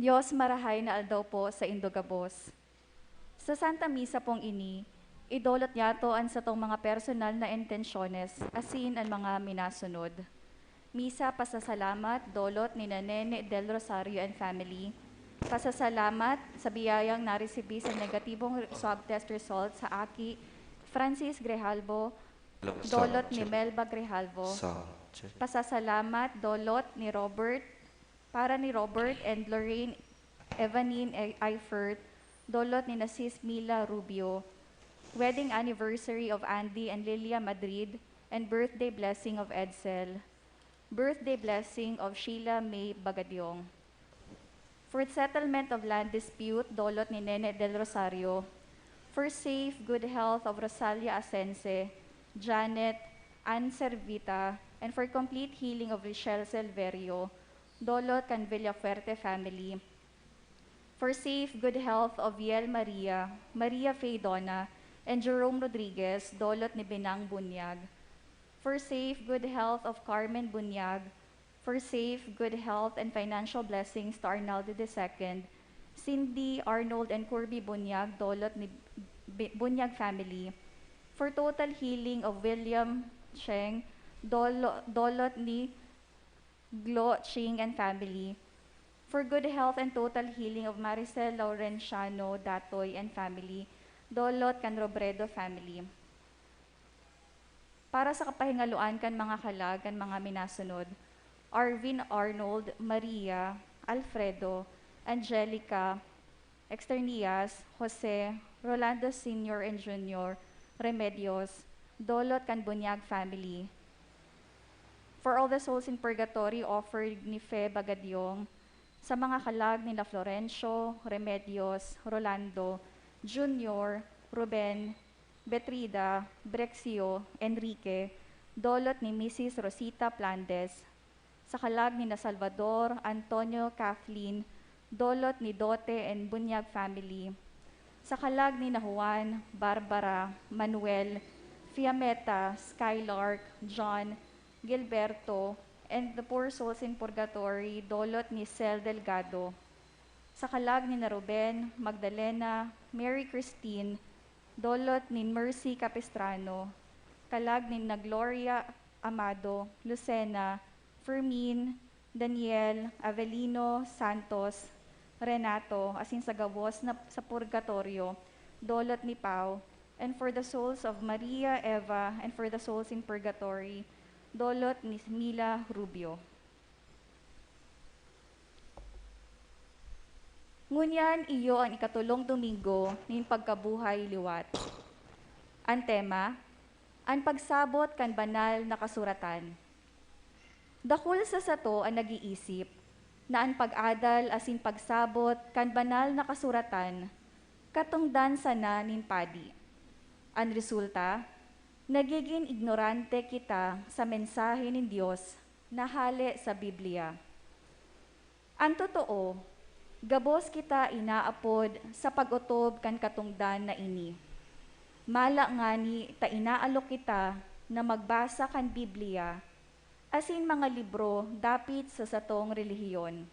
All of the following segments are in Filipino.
Diyos marahay na aldaw po sa Indogabos. Sa Santa Misa pong ini, idolot yato an sa tong mga personal na intensyones, asin ang mga minasunod. Misa pasasalamat, dolot ni Nene Del Rosario and family. Pasasalamat sa biyayang naresibi sa negatibong swab test result sa Aki Francis Grejalvo, dolot ni Melba Grejalvo. Pasasalamat, dolot ni Robert, para ni Robert and Lorraine Evanine Eifert, dolot ni Nasis Mila Rubio, wedding anniversary of Andy and Lilia Madrid, and birthday blessing of Edsel, birthday blessing of Sheila May Bagadyong. For settlement of land dispute, dolot ni Nene Del Rosario, for safe, good health of Rosalia Asense, Janet, Ann Servita, and for complete healing of Richelle Silverio, dolot kan Villafuerte family, for safe, good health of Viel Maria, Maria Faydona, and Jerome Rodriguez, dolot ni Binang Bunyag, for safe, good health of Carmen Bunyag, for safe, good health and financial blessings to Arnaldo II, Cindy, Arnold, and Corby Bunyag, dolot ni Bunyag family, for total healing of William Cheng, dolot ni Glo Ching and family, for good health and total healing of Maricel Laurenciano Datoy and family, dolot kan Robredo family. Para sa kapahingaluan kan mga kalag kan mga minasunod, Arvin Arnold, Maria, Alfredo, Angelica, Externias, Jose, Rolando Sr. and Jr., Remedios, dolot kan Bunyag family. For all the souls in purgatory offered ni Fe Bagadyong, sa mga kalag ni Florencio, Remedios, Rolando, Junior, Ruben, Betrida, Brexio, Enrique, dolot ni Mrs. Rosita Plandes, sa kalag ni Salvador, Antonio, Kathleen, dolot ni Dote and Bunyag family, sa kalag ni Juan, Barbara, Manuel, Fiametta, Skylark, John, Gilberto, and the poor souls in purgatory, dolot ni Cel Delgado, sa kalag ni Ruben, Magdalena, Mary Christine, dolot ni Mercy Capistrano, kalag ni Gloria Amado, Lucena, Fermin, Daniel, Avelino, Santos, Renato, asin sa gawos na sa purgatorio, dolot ni Pau, and for the souls of Maria, Eva, and for the souls in purgatory, dolot ni Mila Rubio. Ngunyan iyo ang ikatulong Domingo nin pagkabuhay liwat. Ang tema, ang pagsabot kan banal na kasuratan. Dakul sa sato ang nag-iisip na ang pag-adal asin pagsabot kan banal na kasuratan katungdan sana nin padi. Ang resulta, nagiging ignorante kita sa mensahe ng Diyos na hali sa Biblia. Ang totoo, gabos kita inaapod sa pag-utob kan katungdan na ini. Mala nga ni ta inaalok kita na magbasa kan Biblia, asin mga libro dapit sa satong relihiyon.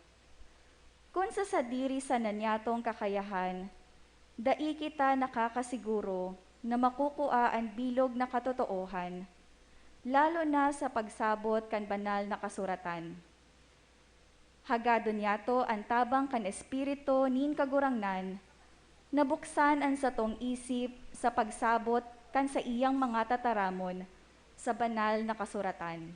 Kung sa sadiri sa nanyatong kakayahan, dai kita nakakasiguro na makukua ang bilog na katotoohan, lalo na sa pagsabot kan banal na kasuratan. Hagado niyato ang tabang kan espiritu nin kagurangnan, nabuksan ang satong isip sa pagsabot kan sa iyang mga tataramon sa banal na kasuratan.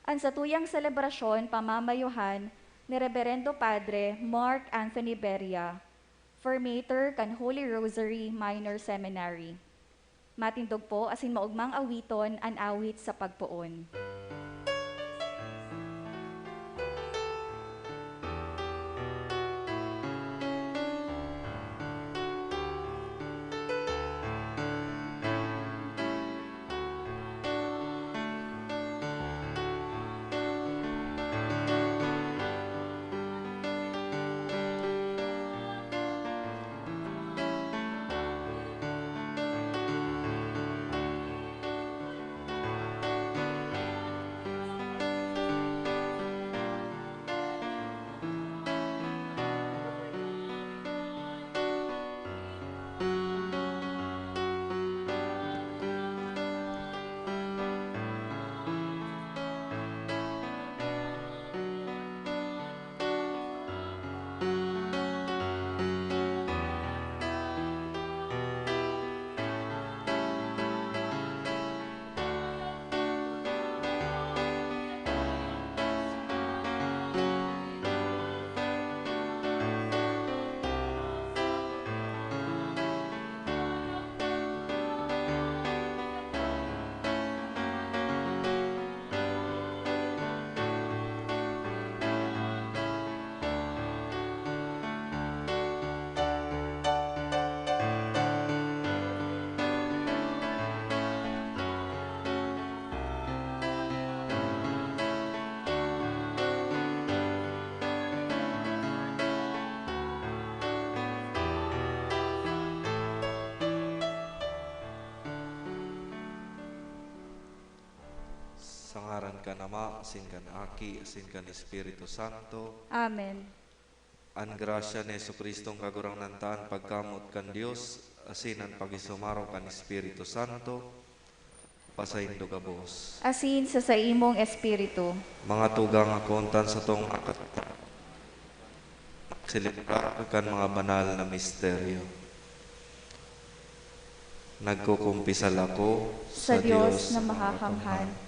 Ang satuyang selebrasyon pamamayuhan ni Reverendo Padre Mark Anthony Beria, Formator kan Holy Rosary Minor Seminary. Matindog po asin maugmang awiton ang awit sa pagpuon. Sa ngaran ka Ama, asin kan Aki, asin kan Espiritu Santo. Amen. An grasya ni Jesucristong kagurang nantaan pagkamot kan Dios, asin an pagisumaro kan Espiritu Santo, pasaindo gabos. Asin sa imong espiritu. Mga tugang akontan sa tong akat silipra kan mga banal na misteryo. Nagkukumpisal ako Sa Diyos na makakamhan.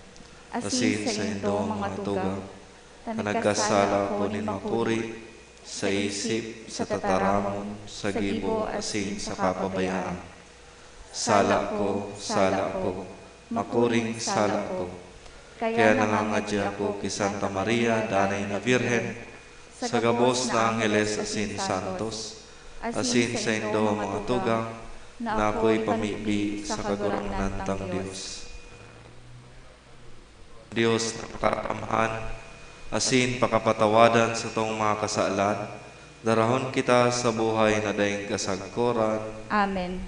Asin sa indo mga tugang. Nagkasala ko ni makuri sa isip, sa tataramon, sa gibo, asin sa kapabayaan. Sala ko, makuring sala ko. Kaya nangangadya ko kay Santa Maria, Danay na Virhen, sa gabos na Angeles asin Santos, asin sa indo mga tugang, na ako'y pamibi sa kagurangnan tang Diyos. Diyos na makakamhan, asin pakapatawadan sa tong mga kasaalan, darahon kita sa buhay na daing kasagkoran. Amen.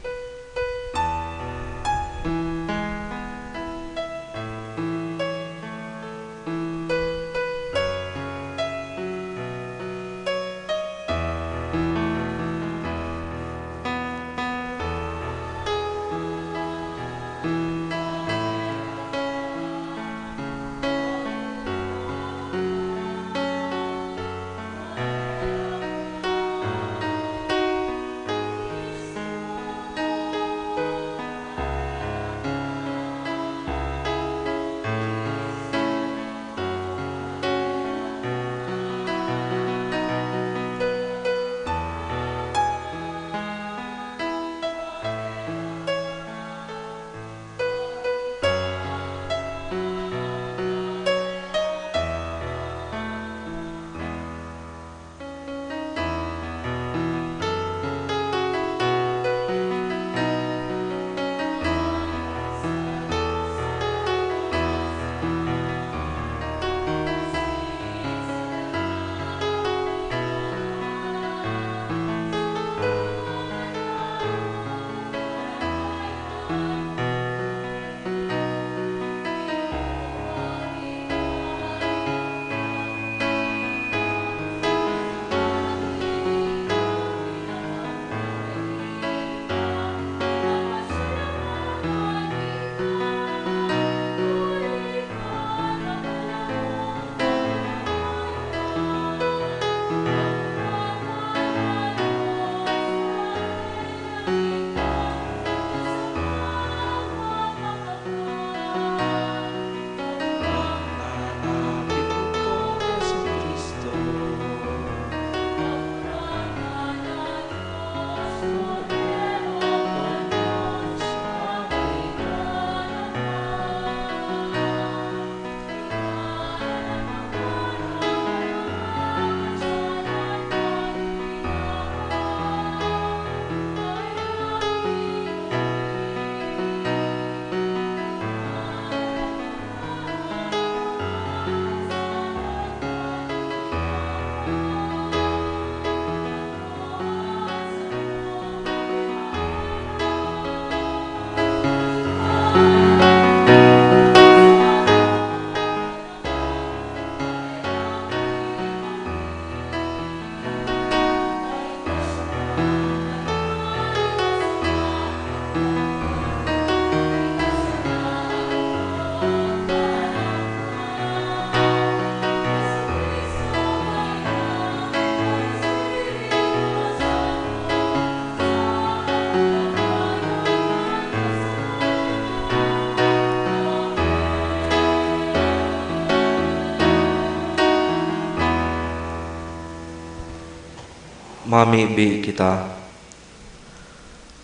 Mamibi kita.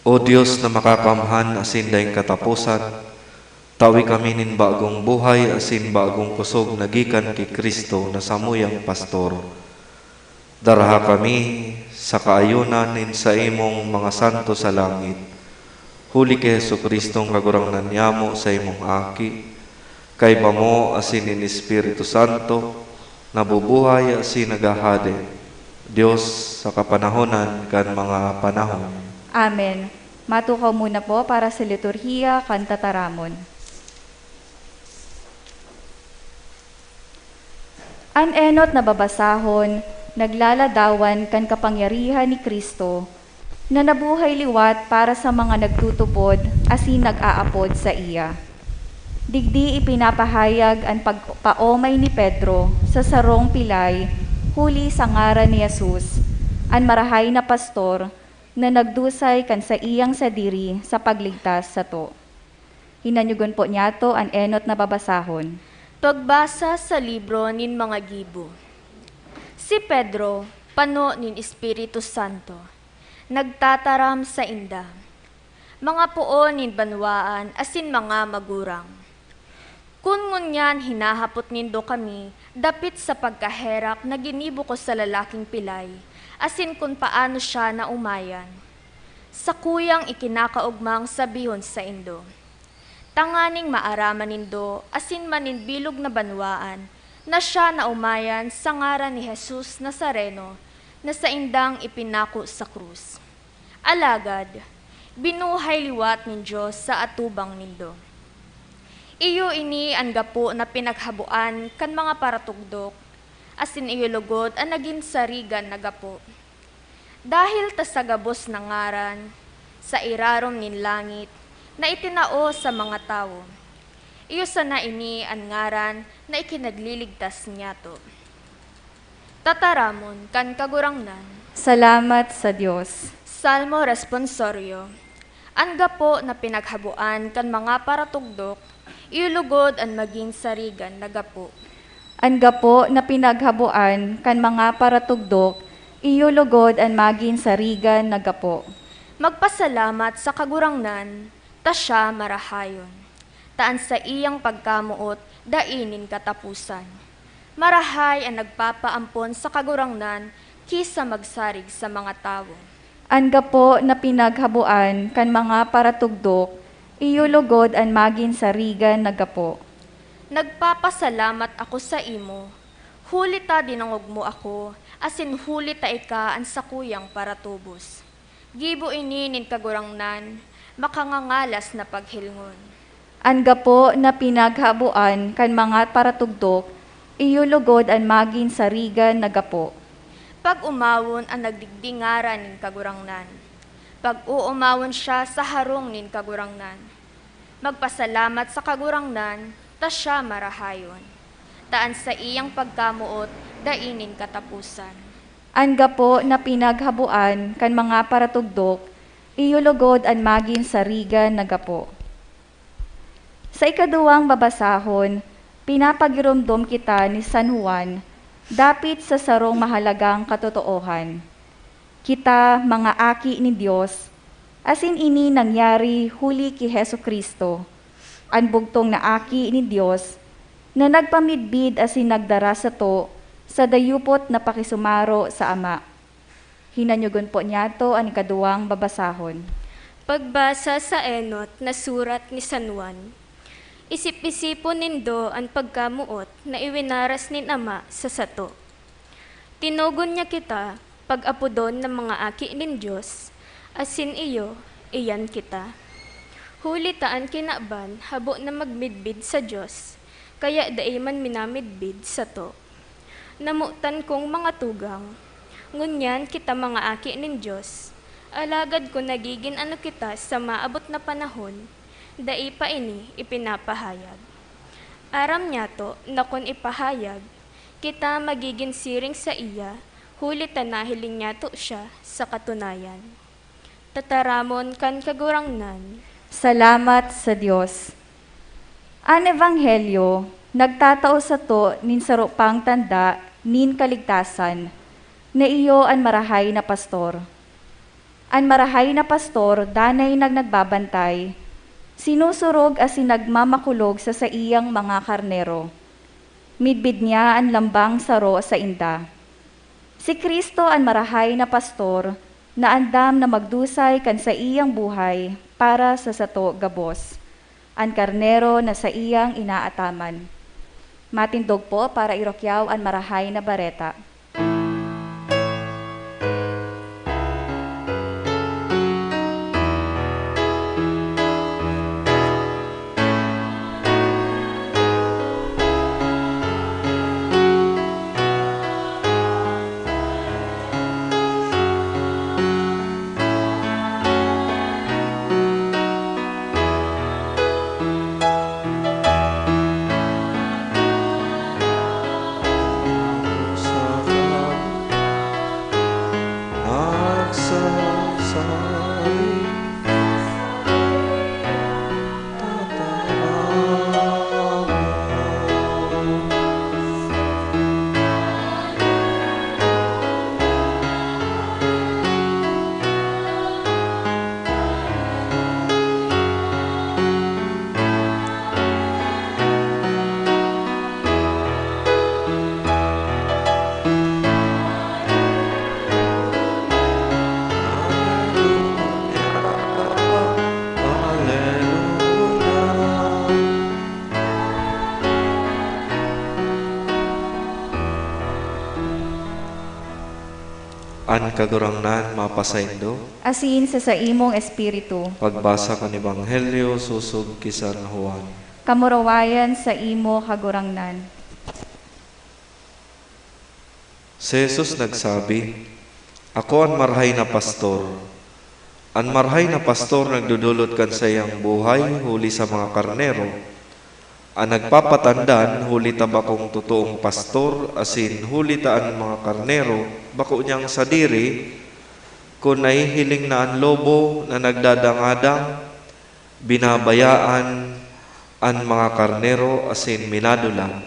O Diyos na makakamhan asin daing katapusan, tawi kami nin bagong buhay asin bagong kusog nagikan kay Kristo na samuyang pastor. Daraha kami sa kaayunan nin sa imong mga santo sa langit. Huli kay Jesucristong kagurangnan niyamo sa imong aki, kay bamo asin nin Espiritu Santo, nabubuhay asin nagahade, Diyos sa kapanahonan kan mga panahon. Amen. Matukaw muna po para sa liturhiya, kanta taramon. An enot na babasahon, naglaladawan kan kapangyarihan ni Kristo, na nabuhay liwat para sa mga nagtutubod asin nag-aapod sa iya. Digdi ipinapahayag ang pagpaomay ni Pedro sa sarong pilay, huli sa ngaran ni Jesus, ang marahay na pastor na nagdusay kan sa iyang sadiri sa pagligtas sa to. Hinanyugon po niyato ang enot na babasahon. Pagbasa sa libro nin mga gibo. Si Pedro, pano nin Espiritu Santo, nagtataram sa inda. Mga puon nin banwaan asin mga magurang. Kun ngunyan hinahapot nindo kami, dapit sa pagkaherak na ginibo ko sa lalaking pilay, asin kung paano siya na umayan. Sa kuyang ikinakaugmang sabihon sa indo. Tanganing maaraman nindo, asin manin bilog na banwaan, na siya na umayan sa ngaran ni Jesus Nazareno, na sa indang ipinako sa krus. Alagad, binuhay liwat nin Diyos sa atubang nindo. Iyo ini ang gapo na pinaghabuan kan mga paratugdok, asin iyo lugod ang naging sarigan na gapo. Dahil ta sa gabos na ngaran, sa irarom nin langit, na itinao sa mga tao. Iyo sana ini ang ngaran na ikinagliligtas niya to. Tataramon kan kagurangnan. Salamat sa Diyos. Salmo responsorio. Ang gapo na pinaghabuan kan mga paratugdok, ilugod ang maging sarigan na gapo. Ang gapo na pinaghabuan kan mga paratugdok, iyulugod ang maging sarigan na gapo. Magpasalamat sa kagurangnan, ta siya marahayon. Taan sa iyang pagkamuot, dainin katapusan. Marahay ang nagpapaampon sa kagurangnan, kisa magsarig sa mga tao. Ang gapo na pinaghabuan kan mga paratugdok, iyulugod ang maging sarigan na gapo. Nagpapasalamat ako sa imo, huli ta dinangog mo ako, asin huli ta ika ang sakuyang paratubos. Gibo ini nin kagurangnan, makangangalas na paghilngon. Ang gapo na pinaghabuan kan mga paratugdok, iyulugod ang maging sarigan na gapo. Pag umawon ang nagdigdingaran nin kagurangnan, pag uumawon siya sa harong nin kagurangnan. Magpasalamat sa kagurangnan, ta siya marahayon. Taan sa iyang pagkamuot, dainin katapusan. Ang gapo na pinaghabuan kan mga paratugdok, iyulugod ang maging sarigan na gapo. Sa ikaduwang babasahon, pinapagirumdom kita ni San Juan, dapit sa sarong mahalagang katotoohan. Kita, mga aki ni Diyos, asin ini nangyari huli ki Jesucristo, ang bugtong na aki ni Diyos, na nagpamidbid asin nagdara sa to, sa dayupot na pakisumaro sa Ama. Hinanyugon po niyato ang ikaduwang babasahon. Pagbasa sa enot na surat ni San Juan. Isip-isipon nindo ang pagkamuot na iwinaras nin Ama sa sato. Tinugon niya kita, pag-apodon ng mga aki nin Diyos, asin iyo, iyan kita. Huli taan kinaban, habo na magmidbid sa Diyos, kaya daiman minamidbid sa to. Namutan kong mga tugang, ngunyan kita mga aki nin Diyos, alagad ko nagiging ano kita sa maabot na panahon, dai pa ini ipinapahayag. Aram niya to na kung ipahayag, kita magiging siring sa iya, huli tanahiling niya to siya sa katunayan. Tataramon kan kagurangnan. Salamat sa Diyos. Ang Ebanghelyo, nagtatao sa to nin sarupang tanda, nin kaligtasan, na iyo an marahay na pastor. An marahay na pastor, danay nagbabantay, sinusurog as nagmamakulog sa iyang mga karnero. Midbid niya ang lambang saro sa inda. Si Kristo ang marahay na pastor, na andam na magdusay kan sa iyang buhay para sa sato gabos, ang karnero na sa iyang inaataman. Matindog po para irokyaw ang marahay na bareta. An kagurangnan mapasaindo, Asin sa imong espiritu, pagbasa kan Ebanghelyo susog kisan Juan. kamurawayan sa imo kagurangnan. Si Jesus nagsabi, Ako ang marhay na pastor. Ang marhay na pastor nagdudulot kan sa iyang buhay huli sa mga karnero. Ang nagpapatandan, huli ta bakong totoong pastor, asin huli ta ang mga karnero, bako niyang sadiri, kung nahihiling na ang lobo na nagdadangadang, binabayaan ang mga karnero asin minadulang.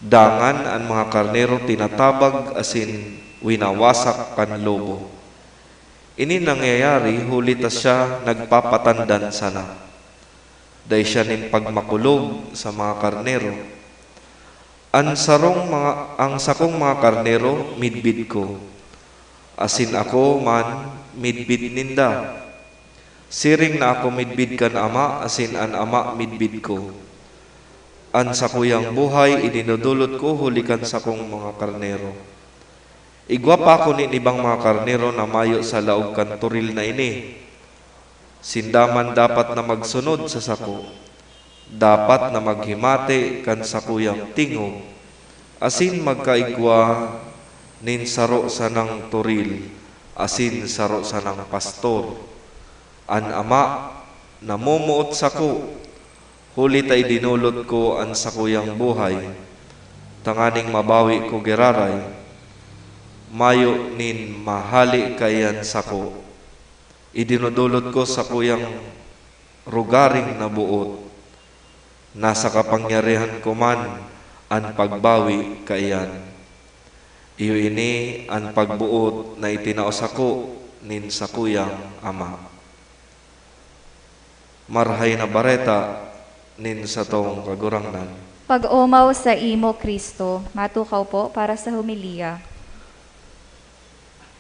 Dangan ang mga karnero tinatabag asin winawasak kan lobo. Ini nangyayari, huli ta siya nagpapatandan sana. Dahil siya ning pagmakulog sa mga karnero. Ang sakong mga karnero, midbid ko. Asin ako man, midbid ninda. Siring na ako midbid kan ama, asin an ama midbid ko. An sakuyang buhay, idinudulot ko, hulikan sakong mga karnero. Igwa pa ako ni ibang mga karnero na mayo sa laog kan turil na ini. Sindaman dapat na magsunod sa sako. Dapat na maghimate kan sakuyang tingog. Asin magkaigwa nin saro sa nang turil. Asin saro sa nang pastor. An ama namumuot sako. Huli tay dinulot ko an sakuyang buhay. Tanganing mabawi ko geraray. Mayo nin mahali kayan sako. Idinudulot ko sa kuyang rugaring na buot. Nasa kapangyarihan ko man ang pagbawi kaiyan. Iyo ini ang pagbuot na itinaos ako nin sa kuyang ama. Marhay na bareta nin sa tong kagurangnan. Pag-umaw sa imo, Kristo, matukaw po para sa humiliya.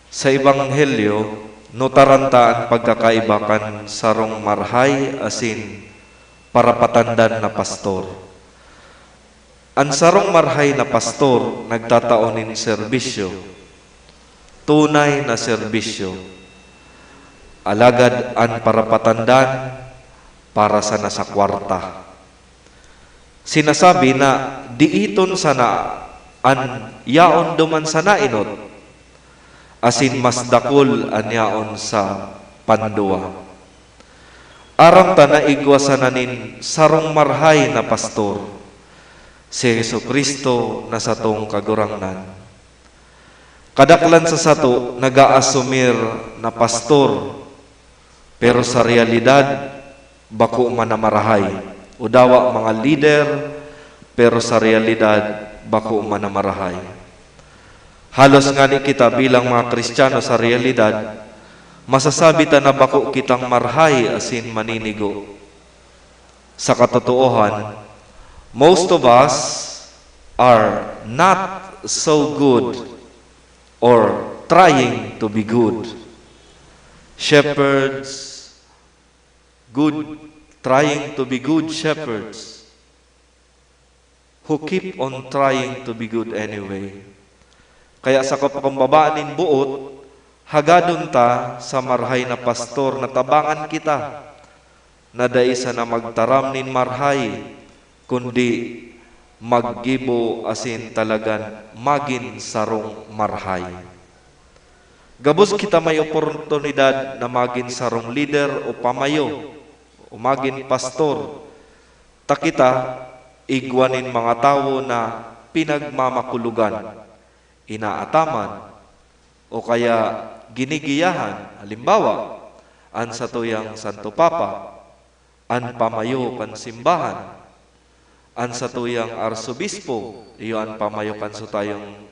Sa Ebanghelyo, notaranta ang pagkakaibakan sarong marhay asin parapatandan na pastor. Ang sarong marhay na pastor nagtataonin serbisyo, tunay na serbisyo. Alagad ang parapatandan para sa nasa kwarta. Sinasabi na diiton sana an yaon duman sana inot, asin mas dakul anyaon sa pandua. Aram ta na igwasananin sarong marhay na pastor, si Jesucristo na satong kagurangnan. Kadaklan sa sato, nag-aasumir na pastor, pero sa realidad, bako manamarahay. Udawa mga leader, pero sa realidad, bako manamarahay. Halos nga ni kita bilang mga Kristiyano sa realidad, masasabi ta na bako kitang marhay asin maninigo. Sa katotoohan, most of us are not so good or trying to be good. Shepherds, trying to be good shepherds who keep on trying to be good anyway. Kaya sa kapakambabaan buot, hagadon ta sa marhay na pastor na tabangan kita, na daisa na magtaram nin marhay, kundi maggibo asin talagan magin sarong marhay. Gabos kita may oportunidad na magin sarong leader o pamayo o magin pastor, takita igwanin mga tao na pinagmamakulugan, inaataman, o kaya ginigiyahan. Halimbawa, an sa tuyang Santo Papa, an pamayo kan simbahan, an sa tuyang arsobispo, iyo an pamayo kan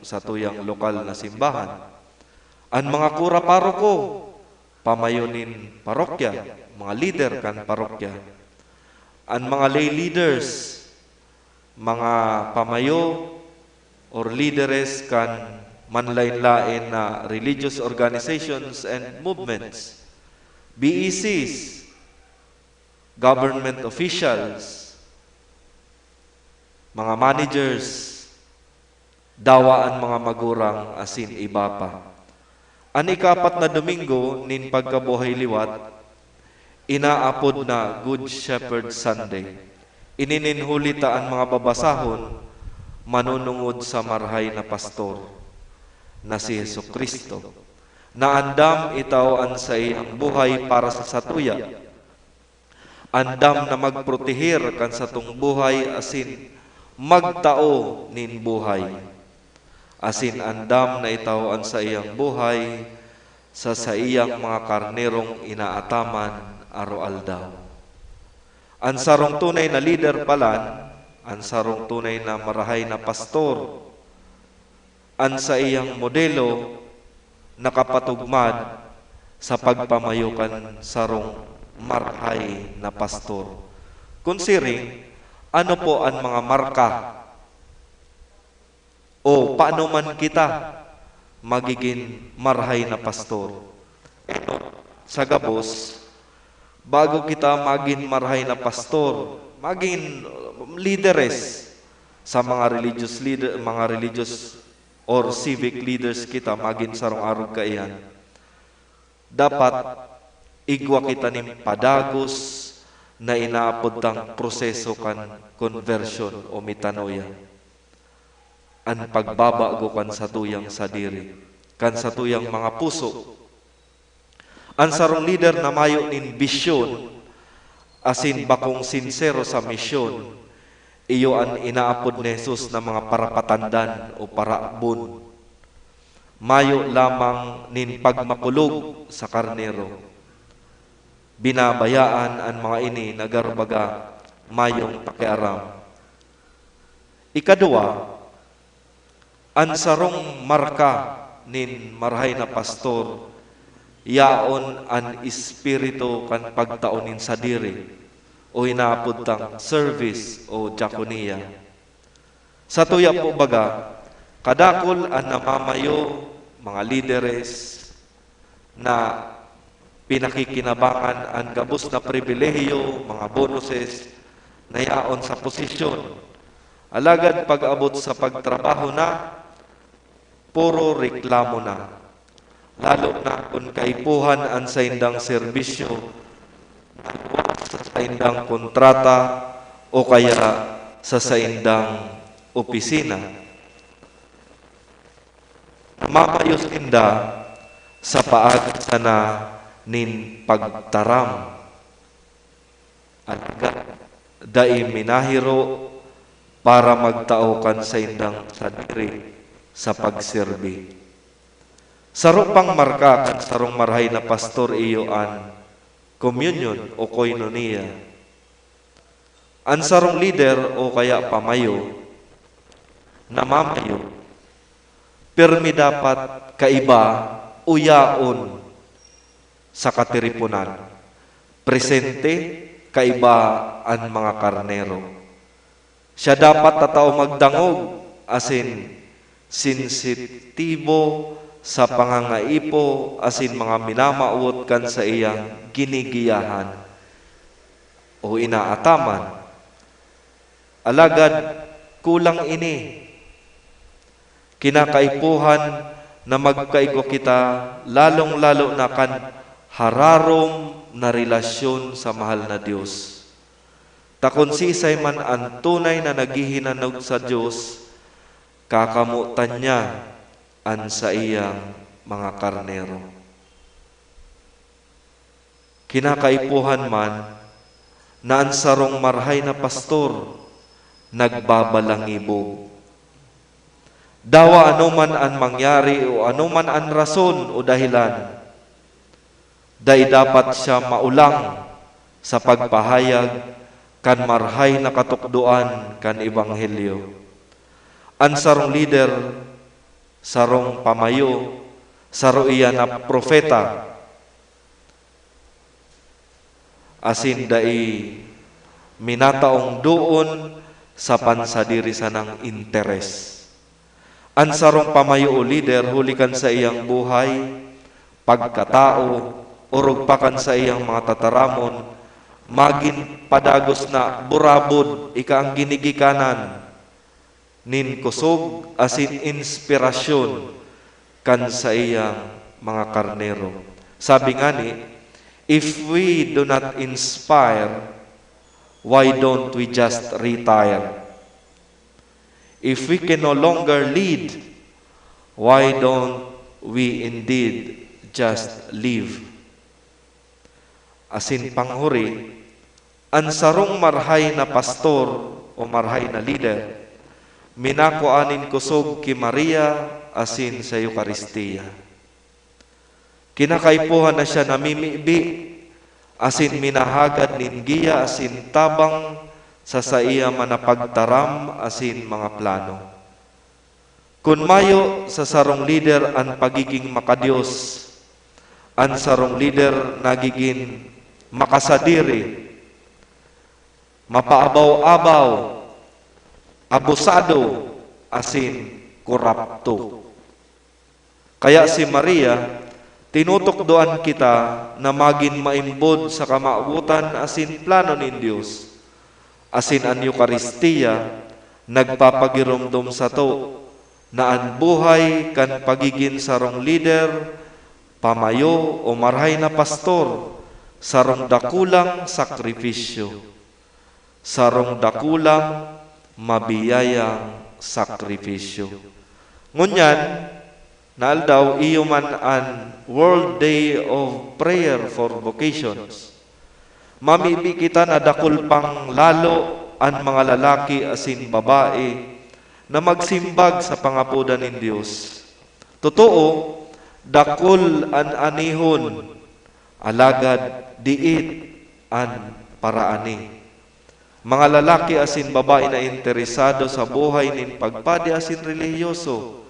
sa tuyang lokal na simbahan, an mga kura paroko, pamayonin parokya, mga leader kan parokya, an mga lay leaders, mga pamayo or leaders kan manlain-lain na religious organizations and movements, BECs, government officials, mga managers, dawaan mga magurang asin iba pa. Ang ikapat na Domingo nin pagkabuhay liwat, inaapod na Good Shepherd Sunday. Inininhulita ang mga babasahon manunungod sa marhay na pastor na si Jesucristo, na andam itaw an sa iyang buhay para sa satuya, andam na magprotehir kan sa tung buhay asin magtao nin buhay, asin andam na itaw an sa iyang buhay sa iyang mga karnerong inaataman aro-aldaw. Ang sarong tunay na leader palan, ang sarong tunay na marahay na pastor, ang sa iyang modelo nakapatugmad sa pagpamayukan sarong marhay na pastor. Considering, ano po ang mga marka o paano man kita magiging marhay na pastor? Sa gabos, bago kita maging marhay na pastor, maging leaders sa mga religious or civic leaders kita, maging sarong arog kaiyan, dapat igwa kita ning padagos na inaapod tang proseso kan conversion o metanoia. An pagbabago kan sa tuyang sadiri, kan sa tuyang mga puso. An sarong leader na mayo nin bisyon, asin bakong sincero sa misyon, iyo an inaapod ni Jesus na mga parapatandan o paraabon. Mayo lamang nin pagmakulog sa karnero. Binabayaan ang mga ini nagarbaga mayong pakiaram. Ikadua, ang sarong marka nin marhay na pastor, yaon ang espiritu kan pagtaonin sa diri o inaapod tang service o diakonia. Sa tuya po baga, kadakol ang namamayo, mga lideres na pinakikinabangan ang gabos na pribilehiyo, mga bonuses na yaon sa posisyon. Alagad pag-abot sa pagtrabaho na, puro reklamo na. Lalo na kung kaipuhan ang saindang serbisyo, sa saindang kontrata o kaya sa saindang opisina. Mamayos inda sa paag sana nin pagtaram at dai minahiro para magtao kan sa indang sadiri sa pagserbi. Saro pang marka kan sarong marhay na pastor iyo an communion o koinonia. An sarong leader o kaya pamayo, namamayo, Pirmi dapat kaiba uyaon sa katiripunan. Presente kaiba ang mga karnero. Siya dapat tatao magdangog asin sensitibo sa pangangaipo asin mga minamaot kan sa iyang ginigiyahan o inaataman. Alagad kulang ini. Kinakaipuhan na magkaigo kita lalong-lalo na kan hararom na relasyon sa mahal na Diyos. Takonsisay man ang tunay na naghihinanog sa Diyos, kakamutan niya an sa iyang mga karnero. Kinakaipuhan man na ang sarong marhay na pastor nagbabalangibog. Dawa anuman ang mangyari o anuman ang rason o dahilan, day dapat siya maulang sa pagpahayag kan marhay na katukduan kan ebanghelyo. Ang sarong leader, sarong pamayo, saro iya na propeta, asin dai minataong doon sa pansadiri sa ng interes. Ang sarong pamayo o leader, hulikan sa iyang buhay, pagkatao, urugpakan sa iyang mga tataramon, magin padagos na burabod, ika ang ginigikanan, nin kusog asin inspirasyon kan sa iyang mga karnero. Sabi nga ni, if we do not inspire, why don't we just retire? If we can no longer lead, why don't we indeed just live? Asin panghuri, ang sarong marhay na pastor o marhay na leader, minakuanin kusog ki Maria asin sa Eucharistia. Kinakaipuhan na siya namimibi, asin minahagad ningiya asin tabang sa iya manapagtaram asin mga plano. Kun mayo sa sarong leader ang pagiging makadiyos, ang sarong leader nagiging makasadiri, mapaabaw-abaw, abusado, asin korapto. Kaya si Maria, tinutukdoan kita na maging maimbod sa kamautan asin plano ni Diyos. Asin ang Eucharistia, nagpapagiromdom sa to, na ang buhay kan pagiging sarong leader, pamayo o marhay na pastor, sarong dakulang sakripisyo, sarong dakulang mabiyayang sakripisyo. Ngunyan, naaldaw iyo man an World Day of Prayer for Vocations. Mamibi kita na dakul pang lalo ang mga lalaki asin babae na magsimbag sa pangapudan ng Diyos. Totoo, dakul an anihon, alagad diit an paraani. Mga lalaki asin babae na interesado sa buhay nin pagpadi asin relihiyoso,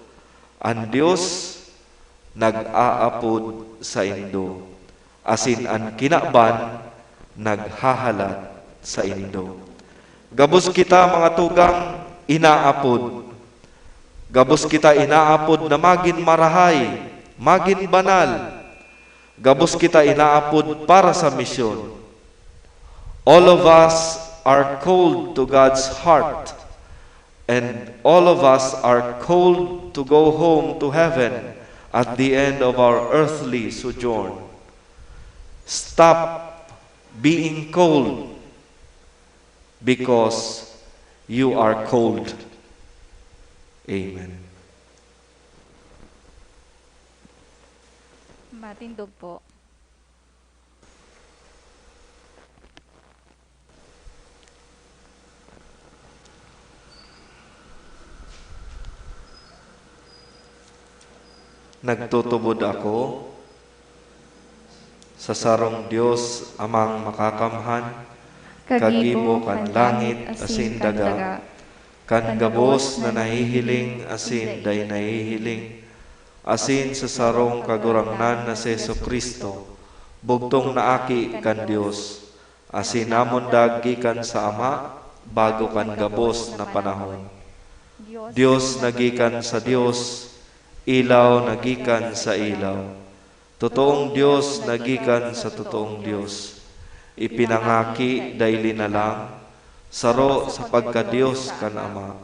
ang Diyos nag-aapod sa indo, asin ang kinaban naghahalat sa indo. Gabos kita mga tugang inaapod. Gabos kita inaapod na magin marahay, magin banal. Gabos kita inaapod para sa misyon. All of us are called to God's heart, and all of us are called to go home to heaven at the end of our earthly sojourn. Stop being cold because you are cold. Amen. Matindog po. Nagtutubod ako sa sarong Dios amang makakamhan, kagibo kan langit asin daga, kan gabos na nahihiling asin day nahihiling, asin sa sarong kagurangnan na si Jesucristo, bugtong naaki kan Dios, asin namon gikan sa Ama, bago kan gabos na panahon. Dios nagikan sa Dios, ilaw nagikan sa ilaw. Totoong Dios nagikan sa totoong Dios. Ipinangaki daili na lang, saro sa pagka-Dios kan Ama.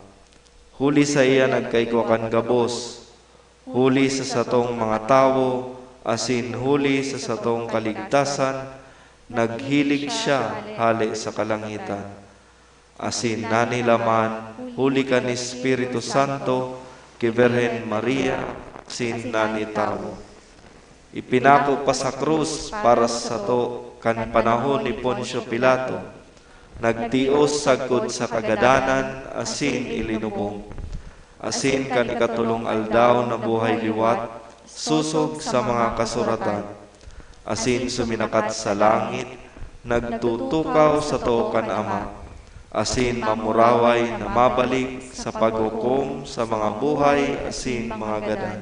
Huli sa iya nagkaigwa kan gabos, huli sa satong mga tawo, asin huli sa satong kaligtasan, naghilig siya hali sa kalangitan. Asin nanilaman, huli ka ni Espiritu Santo, kay Virgen Maria, sin nani tawo. Ipinako pa sa krus para sa to kan panahon ni Poncio Pilato. Nagtios sagkod sa kagadanan, asin ilinubong. Asin kan ikatulong aldaw na buhay liwat, susog sa mga kasuratan. Asin suminakat sa langit, nagtutukaw sa to kan Ama. Asin mamuraway na mabalik sa paghukom sa mga buhay, asin mga gadan.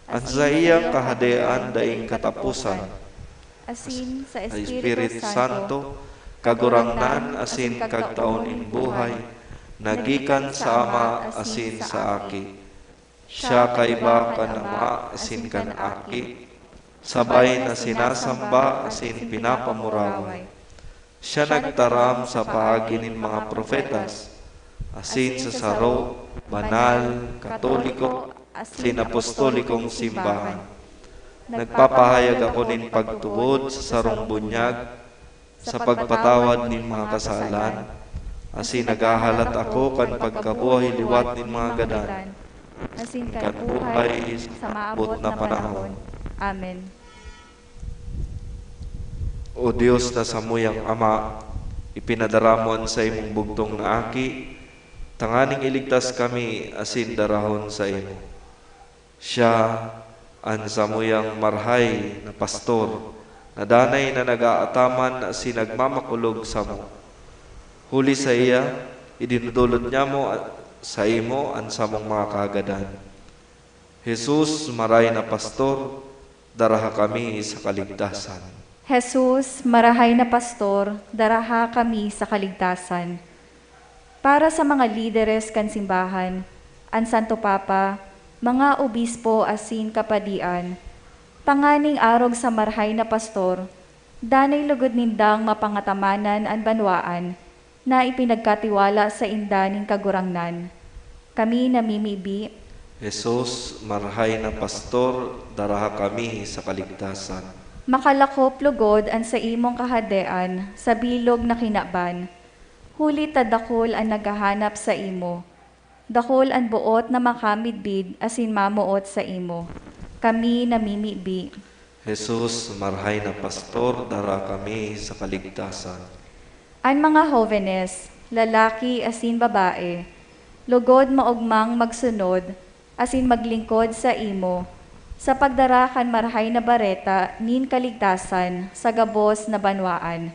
At sa iyang kahadean daing katapusan, asin sa Espiritu Santo, kagurangnan asin kagtaon in buhay, nagikan sa Ama asin sa Aki. Siya kaiba kan Ama asin kan Aki, sabay na sinasamba asin pinapamuraway. Siya nagtaram sa paagi nin mga profetas, asin sa saro, banal, katoliko, asin apostolikong simbahan. Nagpapahayag ako nin pagtuod sa sarong bunyag, sa pagpatawad nin mga kasalan, asin nagahalat ako kan pagkabuhay liwat nin mga gadan, asin kan kan buhay sa maabot na panahon. panahon. Amen. O Diyos na samuyang Ama, ipinadaramon sa imong bugtong na aki, tanganing iligtas kami asin darahon sa imo. Siya ang samuyang marhay na pastor, na danay na nagaataman asin nagmamakulog sa mo. Huli sa iya, idinudulot niya mo sa imo ang samong mga kagadan. Jesus, maray na pastor, daraha kami sa kaligtasan. Jesus, marahay na pastor, daraha kami sa kaligtasan. Para sa mga lideres kan simbahan, ang Santo Papa, mga obispo asin kapadian, panganing arog sa marahay na pastor, danay lugod nindang mapangatamanan ang banwaan, na ipinagkatiwala sa indaning kagurangnan. Kami namimibi, Jesus, marhay na pastor, daraha kami sa kaligtasan. makalakop lugod ang sa imong kahadean sa bilog na kinaban. Huli ta dakol ang naghahanap sa imo. Dakol ang buot na makamidbid asin mamuot sa imo. Kami namimibi. Jesus, marhay na pastor, dara kami sa kaligtasan. Ang mga jóvenes, lalaki asin babae, lugod maugmang magsunod, asin maglingkod sa imo, sa pagdarakan marhay na bareta, nin kaligtasan, sa gabos na banwaan.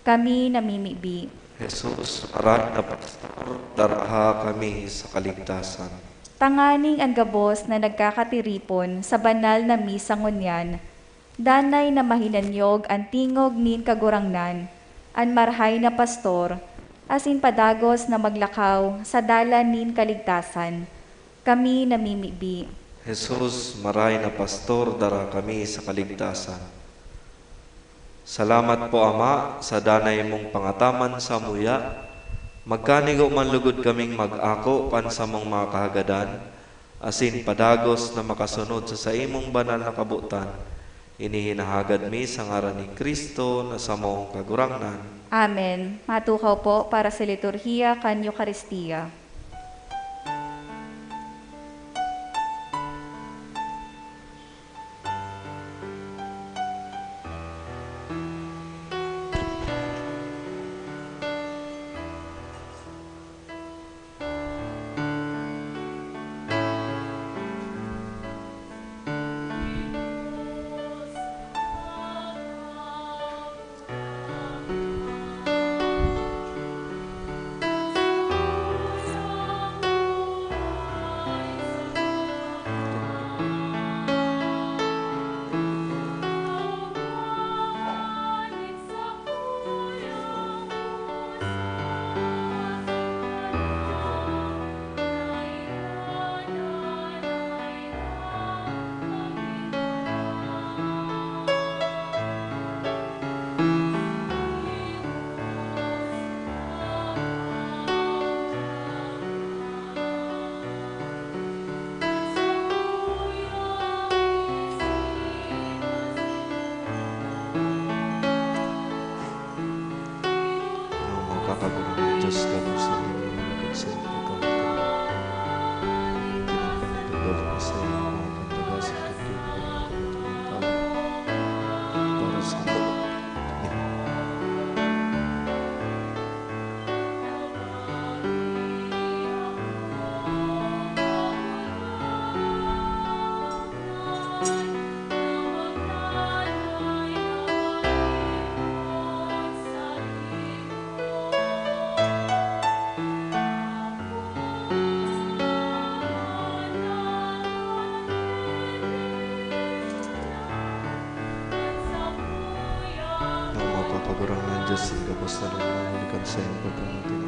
Kami namimibi. Jesus, marhay na pastor, daraha kami sa kaligtasan. Tanganing ang gabos na nagkakatiripon sa banal na misang ngunyan, danay na mahinanyog ang tingog nin kagurangnan, ang marhay na pastor, asin padagos na maglakaw sa dalan nin kaligtasan. Kami namimibi. Jesus, maray na pastor, dara kami sa kaligtasan. Salamat po, Ama, sa danay mong pangataman sa muya. Magkanigo man lugod kaming mag-ako kan sa mong mga kahagadan, asin padagos na makasunod sa imong banal na kabutan. Inihinahagad mi sa ngaran ni Kristo na sa mong kagurangnan. Amen. Matukaw po para sa liturhiya kan Eucharistia. Diyos gabos na nilulugod sa pagkamatay. Tinapanagdadulog sa iyo ang mga kandagasan at kailangan ng tao para sa iyo. Pagurang ng Diyos, gabos na rin ang hulikan sa iyong pagkamatay.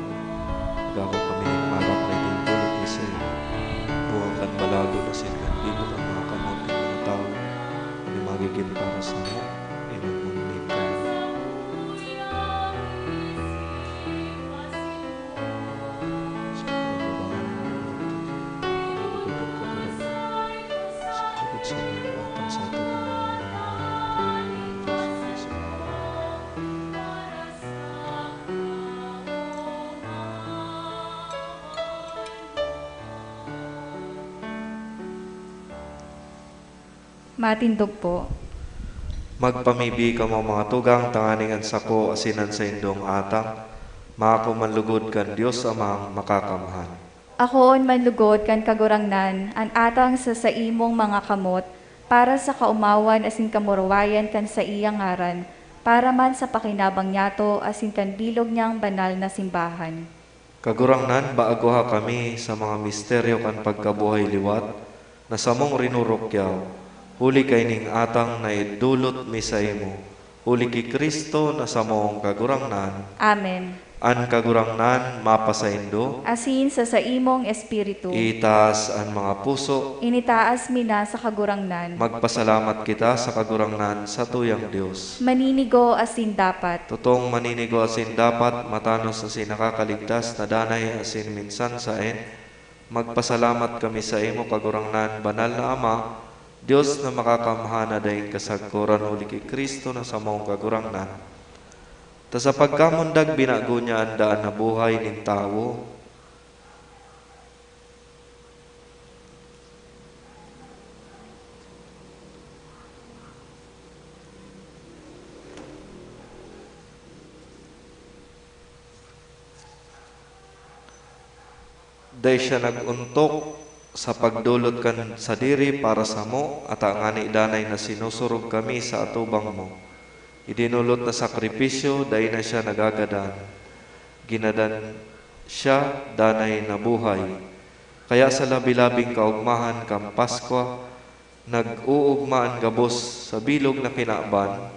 Pagkako kami ng marak na itintulog ni sa iyo. Buwang kan balago na sinagbilog ang mga kamot ng mga tao. Hindi magiging para sa iyo. Inamunin ka. Sa pagbabahan ng sa iyo atang sa atin. Matindog po. Magpamibi ka mo mga tugang, tanganingan sako, asinan sa indong atang, mako manlugod kan Diyos amang makakamhan. Ako on manlugod kan kagurangnan, an atang sa saimong mga kamot, para sa kaumawan asin kamurawayan kan sa iyang ngaran, para man sa pakinabang niyato asin kan bilog niyang banal na simbahan. Kagurangnan, baaguha kami sa mga misteryo kan pagkabuhay liwat, na samong rinurokyaw, huli kay ning atang na idulot mi sa imo. Huli ki Kristo na sa moong kagurangnan. Amen. An kagurangnan mapasaindo. Asin sa saimong espiritu. Itaas ang mga puso. Initaas mi na sa kagurangnan. Magpasalamat kita sa kagurangnan sa tuyang Dios. Maninigo asin dapat. Totong maninigo asin dapat, matanos asin nakakaligtas, na danay asin minsan saen. Magpasalamat kami sa imo kagurangnan, banal na Ama, Diyos na makakamhana dahin kasagkuran uli kay Kristo na sa maong kagurangnan. Ta sa pagkamundag binago niya ang daan na buhay nin tao. Dahil siya naguntok sa pagdulot kan sa diri para sa mo, at ang ani danay na sinusurog kami sa atubang mo. Idinulot na sakripisyo, dahil na siya nagagadan. Ginadan siya, danay na buhay. Kaya sa labi-labing kaugmahan kam Paskwa, nag-uugmaan gabos sa bilog na kinaban,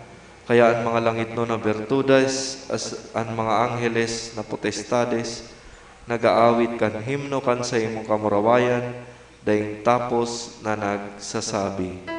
kaya ang mga langit no na bertudes, as ang mga angheles na potestades, nagaawit kan himno kan sa imong kamurawayan, dahing tapos na nagsasabi.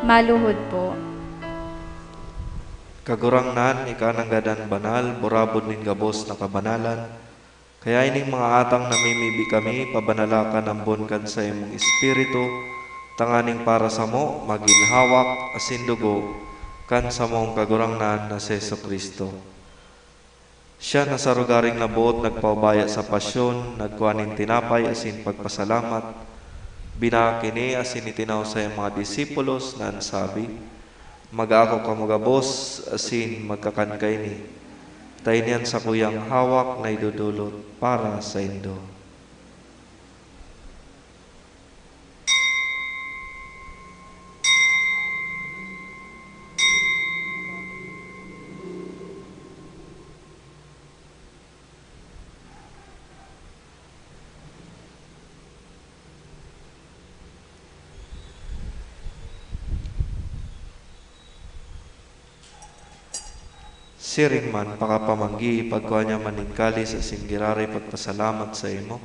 Maluhod po. Kagurangnan, ikananggadan banal, burabod nin gabos na kabanalan, kaya ining mga atang namimibi kami, pabanalakan ang bonkan sa imong espiritu, tanganing para sa mo, maginhawak, asin dugo, kan sa mong kagurangnan na si Jesu Kristo. Siya na sa rugaring nabuot, nagpaubaya sa pasyon, nagkuhanin tinapay, asin pagpasalamat, binakini asin itinaw sa mga disipulos na ansabi, mag-ako kamugabos asin magkakankay ni. Tayo niyan sa kuyang hawak na idudulot para sa indo. Siring man, pakapamanggi, pagkuha niya maningkali sa singgirari pagpasalamat sa imo.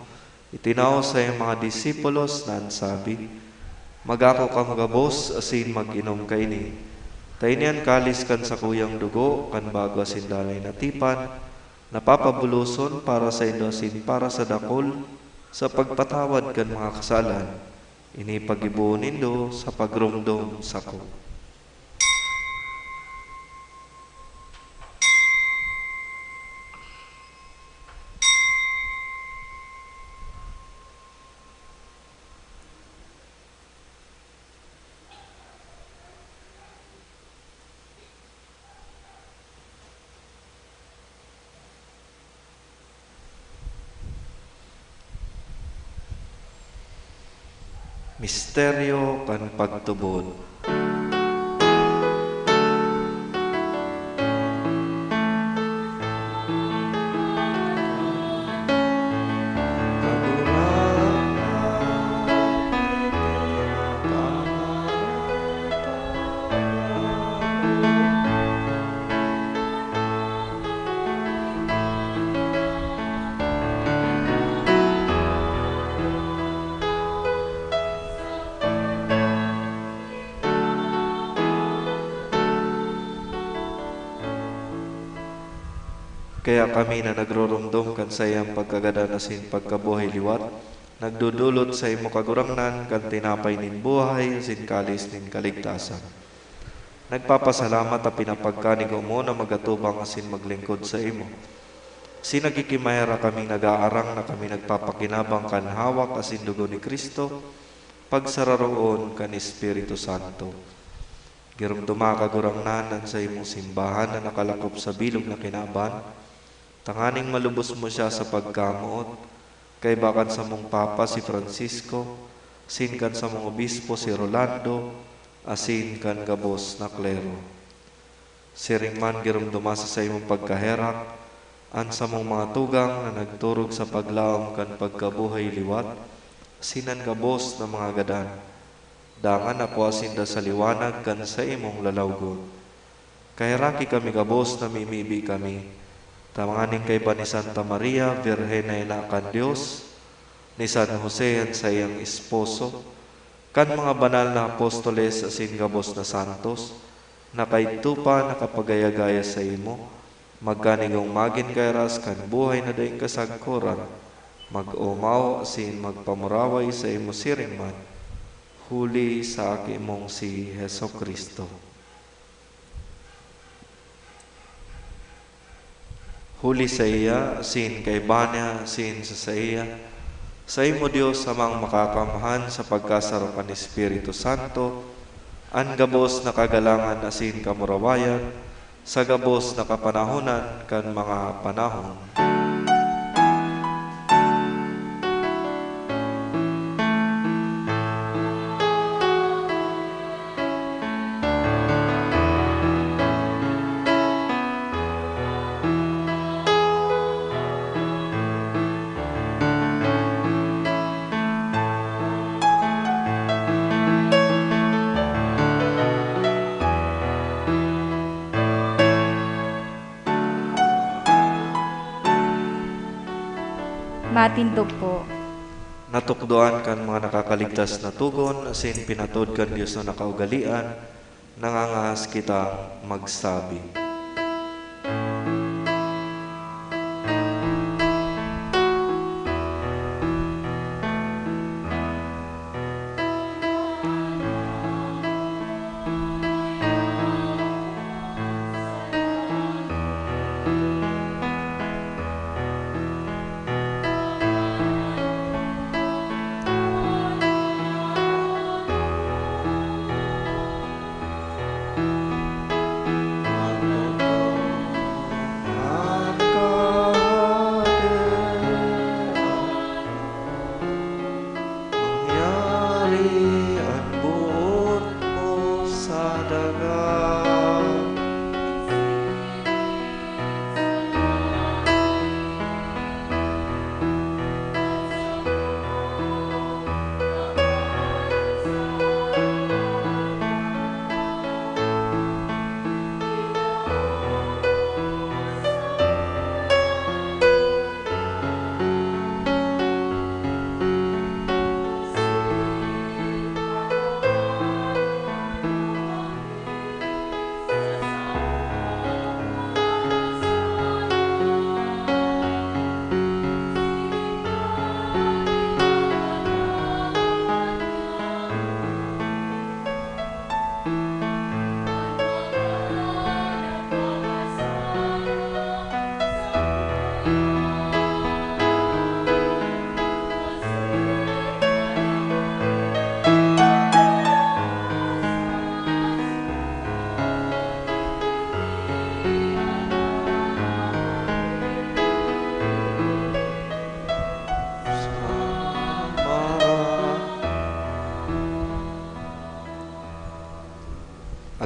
Itinao sa iyong mga disipulos na ansabi, magako kang gabos asin mag-inom kaini. Tainian kalis kan sa kuyang dugo, kan bago asin dalay natipan, napapabuluson para sa indo asin para sa dakol, sa pagpatawad kan mga kasalan. Ini pag-ibuon nindo sa pagrumdom sa ko. Misteryo kan pagtubod. Kaya kami na nagrorumdom kan sa iyang pagkagada asin pagkabuhay liwat, nagdudulot sa imo kagurangnan kan tinapay nin buhay asin kalis nin kaligtasan. Nagpapasalamat a pinapagkanigo mo na magatubang asin maglingkod sa imo. Sinagkikimahera kami nag-aarang na kami nagpapakinabang kan hawak asin dugo ni Kristo, pagsararoon kan Espiritu Santo. Girumduma kagurangnan sa imong simbahan na nakalakop sa bilog na kinaban, tanganing malubos mo siya sa pagkamuot, kay bakan sa mong Papa si Francisco, sinkan sa mong Obispo si Rolando, asin kan gabos na klero. Siring man girumduma sa imong pagkaherak, an sa mong mga tugang na nagturog sa paglaom kan pagkabuhay liwat, sinan gabos na mga gadan. Dangan ako asinda sa liwanag kan sa imong lalawgon. Kahiraki kami gabos na mimibi kami, tamanganing kay ba ni Santa Maria, Virgen na inakan Diyos, ni San Jose yan sa iyang esposo, kan mga banal na apostoles asin gabos na santos, na kay tupa nakapagayagaya sa imo, magkanigong magin kay ras kan buhay na daing kasagkuran, mag-umaw asin magpamuraway sa imo siring man, huli sa aki mong si Heso Kristo. Huli sa iya, sin kay Banya, sin sa iya, sa imo Diyos amang makakamhan sa pagkasarapan ni Espiritu Santo, an gabos na kagalangan asin kamurawayan, sa gabos na kapanahonan kan mga panahon. Matindog po. Natukdoan kan mga nakakaligtas na tugon, asin pinatod kan Diyos na nakaugalian, nangangahas kitang magsabi.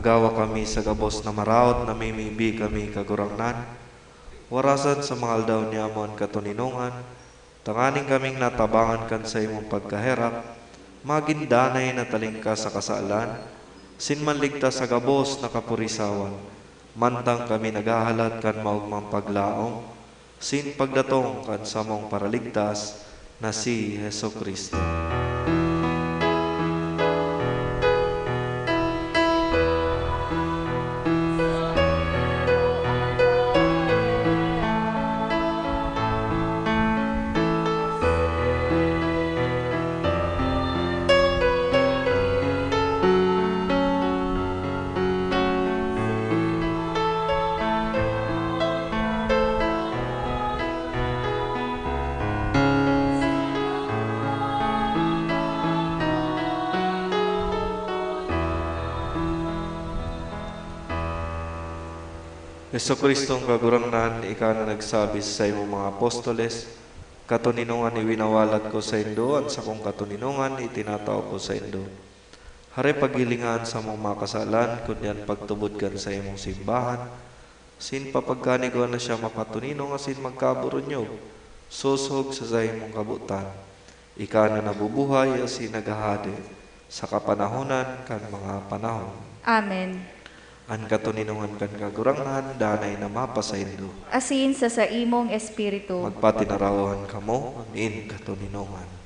Agawa kami sa gabos na maraot na mimibi kami kagurangnan. Warasan sa mga aldaw niyamon katuninungan. Tanganing kaming natabangan kan sa imong pagkaherap. Magindanay na talingka sa kasaalan. Sinmanligtas sa gabos na kapurisawan. Mantang kami nagahalat kan maugmang paglaong. Sin pagdatong kan sa mong paraligtas na si Heso Kristo. Heso Kristong kagurangnan, ikaw na nagsabi sa imong mga apostoles, katuninungan iwinawalat ko sa indo, at sa kong katuninungan itinatao ko sa indo. Hare pagilingan sa mong makasalan, kunyan pagtubod kan sa imong simbahan, sin papagkanigo na siya mapatuninong asin magkaburunyog, susog sa imong kabutan. Ika na nabubuhay asin nagahade, sa kapanahonan kan mga panahon. Amen. An katuninungan kan kagurangnan, danay na mapasaindo. Asin sa imong espiritu. Magpatinarawan kamo, amin katuninungan.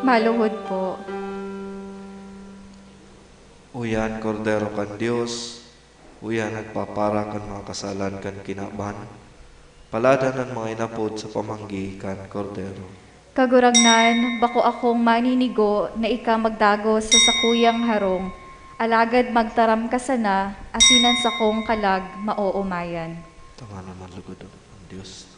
Maluhod po. Uyan, Kordero kan Diyos, uyan nagpapara kan mga kasalan kan kinaban, palada ng mga inapod sa pamanggi kan Kordero. Kaguragnan, bako akong maninigo na ika magdago sa sakuyang harong, alagad magtaram ka sana, asinan sa kong kalag maoomayan. Tama naman lugod ang Diyos.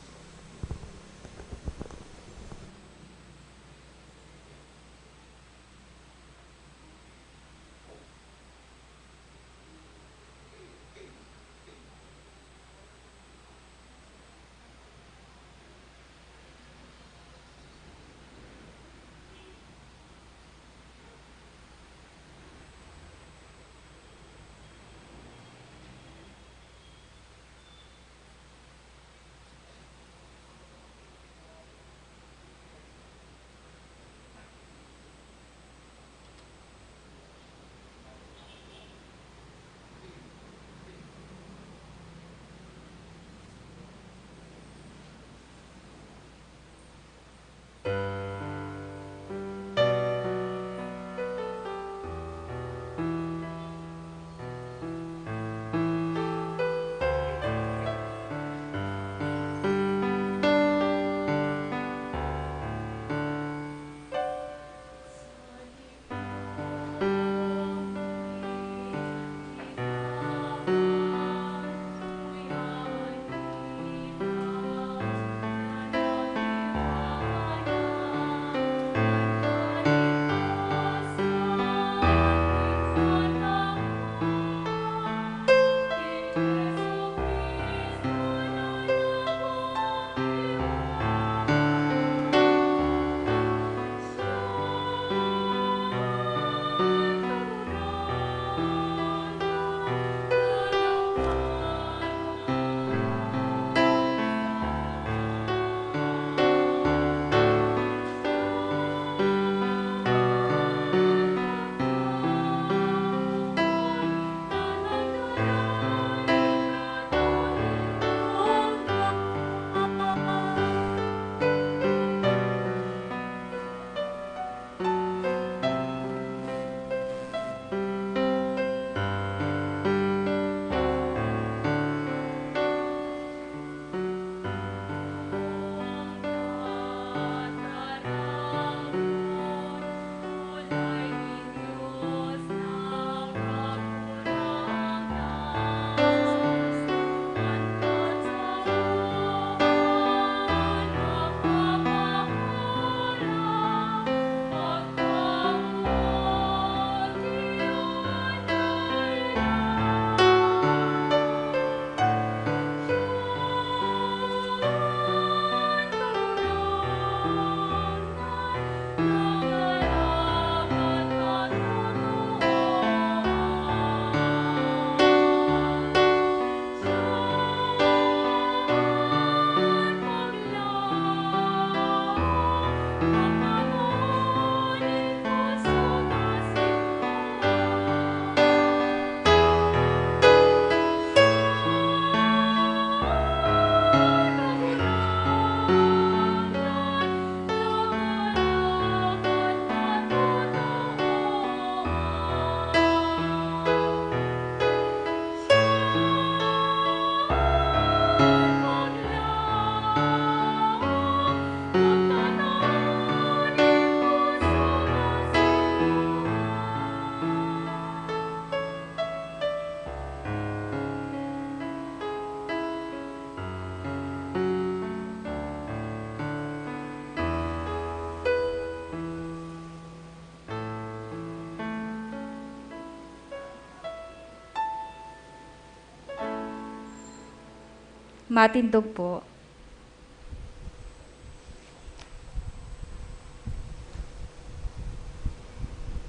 Matindog po.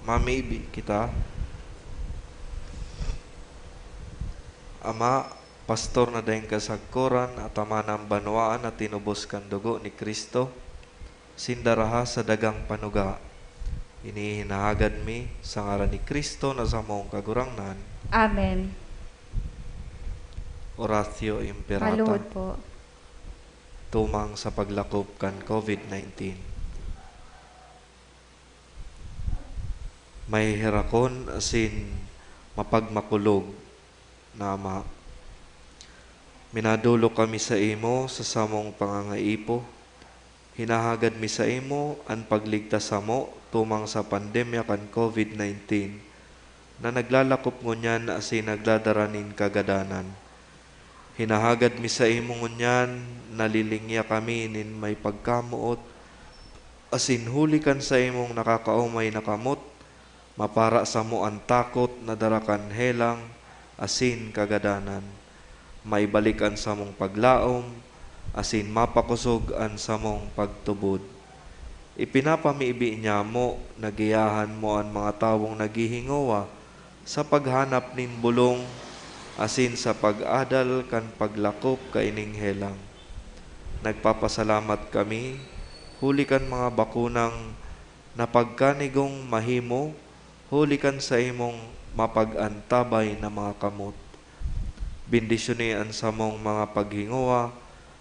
Mamibi kita. Ama, pastor na dahing kasagkoran at ama ng banwaan at tinubos kan dugo ni Kristo, sindaraha sa dagang panuga. Inihinahagad mi sa ngaran ni Kristo na sa mong kagurangnan. Amen. Oratio Imperata. Maluhod po. Tumang sa paglakop kan COVID-19. May herakon asin mapagmakulog na Ama. Minadulo kami sa imo sa samong pangangaipo. Hinahagad mi sa imo ang pagligtas sa mo tumang sa pandemya kan COVID-19 na naglalakop ngunyan asin nagladaranin kagadanan. Hinahagad mi sa imo ngunyan nalilingya kami nin may pagkamuot asin hulikan sa imong nakakaumay na kamot mapara sa mo ang takot na darakan helang asin kagadanan. May balikan sa mong paglaom asin mapakusog an sa mong pagtubod. Ipinapamiibi niya mo, nagiyahan mo ang mga tawong naghihingawa sa paghanap nin bulong asin sa pag-adal kan paglakop kaining helang. Nagpapasalamat kami, huli kan mga bakunang napagkanigong mahimo, huli kan sa imong mapag-antabay na mga kamot. Bendisyonian sa mong mga paghingawa,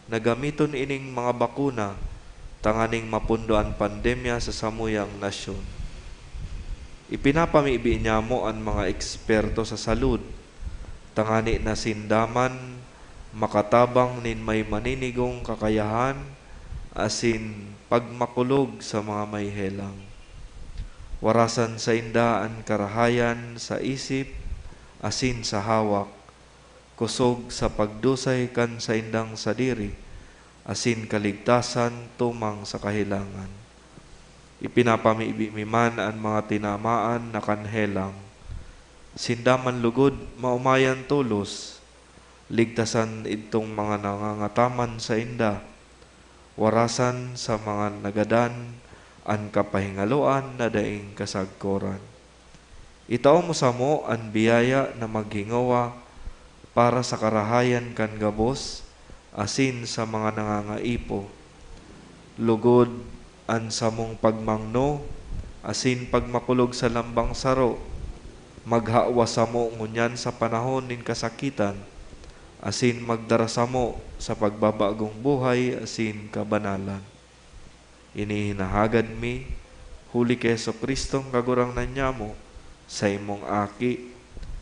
na gamiton ining mga bakuna, tanganing mapundo ang pandemya sa samuyang nasyon. Ipinapamiibi niya mo ang mga eksperto sa salud, tangani na sindaman, makatabang nin may maninigong kakayahan, asin pagmakulog sa mga may helang. Warasan sa inda ang karahayan sa isip, asin sa hawak, kusog sa pagdusay kan sa indang sadiri, asin kaligtasan tumang sa kahilangan. Ipinapamiibi man ang mga tinamaan na kanhelang. Sindaman lugod, maumayan tulos, ligtasan itong mga nangangataman sa inda, warasan sa mga nagadan, ang kapahingaluan na daing kasagkoran. Itao mo sa mo ang biyaya na maghingawa para sa karahayan kan gabos, asin sa mga nangangaipo. Lugod ang samong pagmangno, asin pagmakulog sa lambang saro, maghawa sa mo ngunyan sa panahon nin kasakitan, asin magdara sa mo sa pagbabagong buhay, asin kabanalan. Inihinahagad mi, huli kay Jesucristong kagurangnan niya mo, sa imong aki,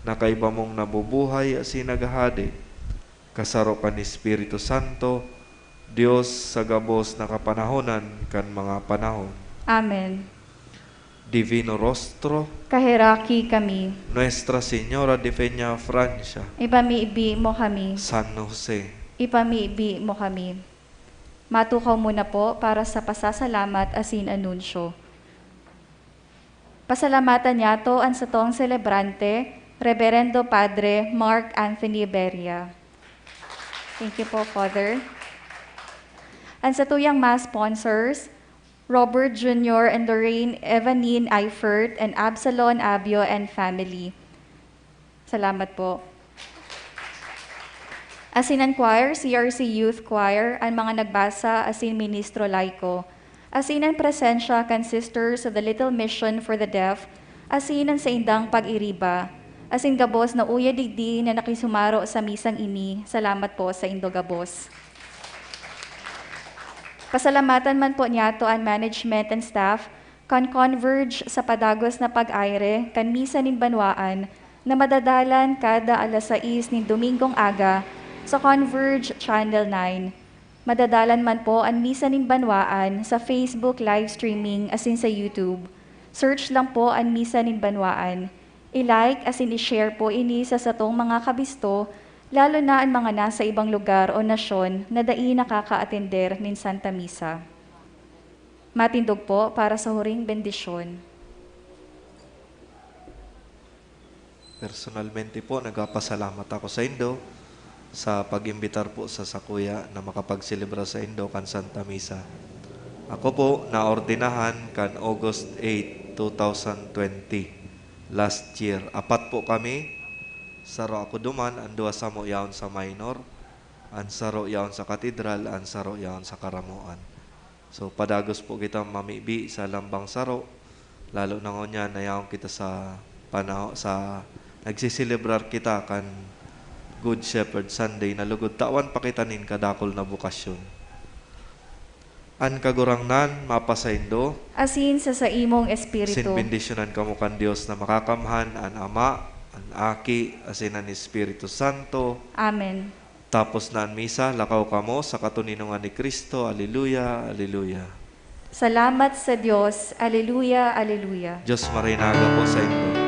na kaiba mong nabubuhay asin naghahadi, kasaro kan Espiritu Santo, Dios sa gabos na kapanahonan kan mga panahon. Amen. Divino Rostro, Kahiraki kami. Nuestra Señora de Peña Francia, Ipamiibi mo kami. San Jose. Ipamiibi mo kami. Matukaw muna po para sa pasasalamat asin anunsyo. Pasalamatan niya to ang satong celebrante, Reverendo Padre Mark Anthony Beria. Thank you po, Father. Ang satuyang mass sponsors, Robert Jr. and Lorraine Evanine Eifert and Absalon Abio and family. Salamat po. Asinan Choir, CRC Youth Choir, ang mga nagbasa, asin Ministro Laiko. Asinan presensya kan Sisters of the Little Mission for the Deaf, asinan sa indang pag-iriba. Asin gabos na uya digdi na nakisumaro sa misang ini. Salamat po sa Indo Gabos. Pasalamatan man po niya to ang management and staff kan converge sa padagos na pag-aire kan misa nin banwaan na madadalan kada alas 6 nin Domingong aga sa Converge Channel 9. Madadalan man po ang misa nin banwaan sa Facebook live streaming asin sa YouTube. Search lang po ang misa nin banwaan. I-like asin i-share po ini sa satong mga kabisto, lalo na ang mga nasa ibang lugar o nasyon na dai nakaka-atender nin Santa Misa. Matindog po para sa huring bendisyon. Personalmente po, nagpapasalamat ako sa Indo sa pag-imbitar po sa sakuya na makapagselebra sa Indo kan Santa Misa. Ako po naordinahan kan August 8, 2020. Last year. 4 po kami. Saro ako duman, ang 2 samo yaon sa minor, ang saro yaon sa katedral, ang saro yaon sa karamuan. So padagos po kita mamibi sa lambang saro, lalo na ngonya na yaon kita sa nagsiselebrar kita kan Good Shepherd Sunday na lugod tawan pakitanin kadakol na bukasyon. An kagurangnan mapasaindo, asin sa imong espiritu. sinbendisyonan kamo kan Dios na makakamhan, an Ama, an Aki, asin an Espiritu Santo. Amen. Tapos na ang misa, lakaw kamo sa katuninungan ni Kristo. Alleluia, alleluia. Salamat sa Diyos. Aleluya, aleluya. Diyos marinaga po sa inyo.